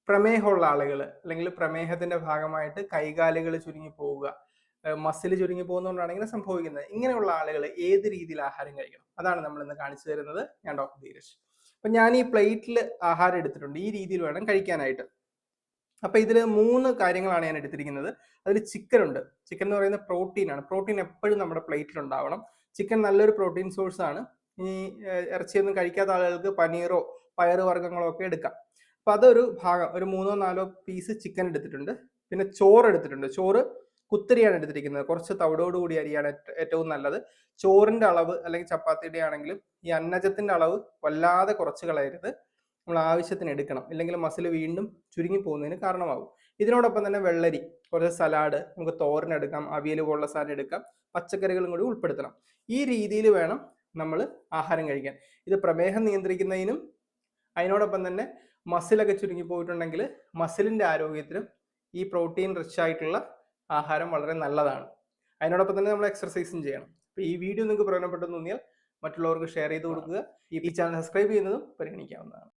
പ്രമേഹമുള്ള ആളുകൾ അല്ലെങ്കിൽ പ്രമേഹത്തിന്റെ ഭാഗമായിട്ട് കൈകാലുകൾ ചുരുങ്ങി പോവുക, മസിൽ ചുരുങ്ങി പോകുന്നതുകൊണ്ടാണ് ഇങ്ങനെ സംഭവിക്കുന്നത്. ഇങ്ങനെയുള്ള ആളുകൾ ഏത് രീതിയിൽ ആഹാരം കഴിക്കണം, അതാണ് നമ്മൾ ഇന്ന് കാണിച്ചു തരുന്നത്. ഞാൻ ഡോക്ടർ ധീരജ്. അപ്പൊ ഞാൻ ഈ പ്ലേറ്റിൽ ആഹാരം എടുത്തിട്ടുണ്ട്, ഈ രീതിയിൽ വേണം കഴിക്കാനായിട്ട്. അപ്പൊ ഇതിൽ 3 കാര്യങ്ങളാണ് ഞാൻ എടുത്തിരിക്കുന്നത്. അതിൽ ചിക്കൻ ഉണ്ട്. ചിക്കൻ എന്ന് പറയുന്നത് പ്രോട്ടീനാണ്. പ്രോട്ടീൻ എപ്പോഴും നമ്മുടെ പ്ലേറ്റിൽ ഉണ്ടാവണം. ചിക്കൻ നല്ലൊരു പ്രോട്ടീൻ സോഴ്സ് ആണ്. ഈ ഇറച്ചിയൊന്നും കഴിക്കാത്ത ആളുകൾക്ക് പനീറോ പയറ് വർഗ്ഗങ്ങളോ ഒക്കെ എടുക്കാം. അപ്പൊ അതൊരു ഭാഗം, ഒരു 3-4 പീസ് ചിക്കൻ എടുത്തിട്ടുണ്ട്. പിന്നെ ചോറ് എടുത്തിട്ടുണ്ട്. ചോറ് കുത്തരിയാണ് എടുത്തിരിക്കുന്നത്. കുറച്ച് തവിടോട് കൂടി അരിയാണ് ഏറ്റവും നല്ലത്. ചോറിന്റെ അളവ് അല്ലെങ്കിൽ ചപ്പാത്തിയുടെ ആണെങ്കിലും ഈ അന്നജത്തിന്റെ അളവ് വല്ലാതെ കുറച്ച് കളയരുത്. നമ്മൾ ആവശ്യത്തിന് എടുക്കണം, ഇല്ലെങ്കിൽ മസിൽ വീണ്ടും ചുരുങ്ങി പോകുന്നതിന് കാരണമാകും. ഇതിനോടൊപ്പം തന്നെ വെള്ളരി, കുറച്ച് സലാഡ്, നമുക്ക് തോരനെടുക്കാം, അവിയൽ പോലുള്ള സാധനം എടുക്കാം, പച്ചക്കറികളും കൂടി ഉൾപ്പെടുത്തണം. ഈ രീതിയിൽ വേണം നമ്മൾ ആഹാരം കഴിക്കാൻ. ഇത് പ്രമേഹം നിയന്ത്രിക്കുന്നതിനും അതിനോടൊപ്പം തന്നെ മസിലൊക്കെ ചുരുങ്ങി പോയിട്ടുണ്ടെങ്കിൽ മസിലിന്റെ ആരോഗ്യത്തിനും ഈ പ്രോട്ടീൻ റിച്ച് ആയിട്ടുള്ള ആഹാരം വളരെ നല്ലതാണ്. അതിനോടൊപ്പം തന്നെ നമ്മൾ എക്സർസൈസും ചെയ്യണം. അപ്പോൾ ഈ വീഡിയോ നിങ്ങൾക്ക് പ്രയോജനപ്പെട്ടെന്ന് തോന്നിയാൽ മറ്റുള്ളവർക്ക് ഷെയർ ചെയ്ത് കൊടുക്കുക. ഈ ചാനൽ സബ്സ്ക്രൈബ് ചെയ്യുന്നതും പരിഗണിക്കാവുന്നതാണ്.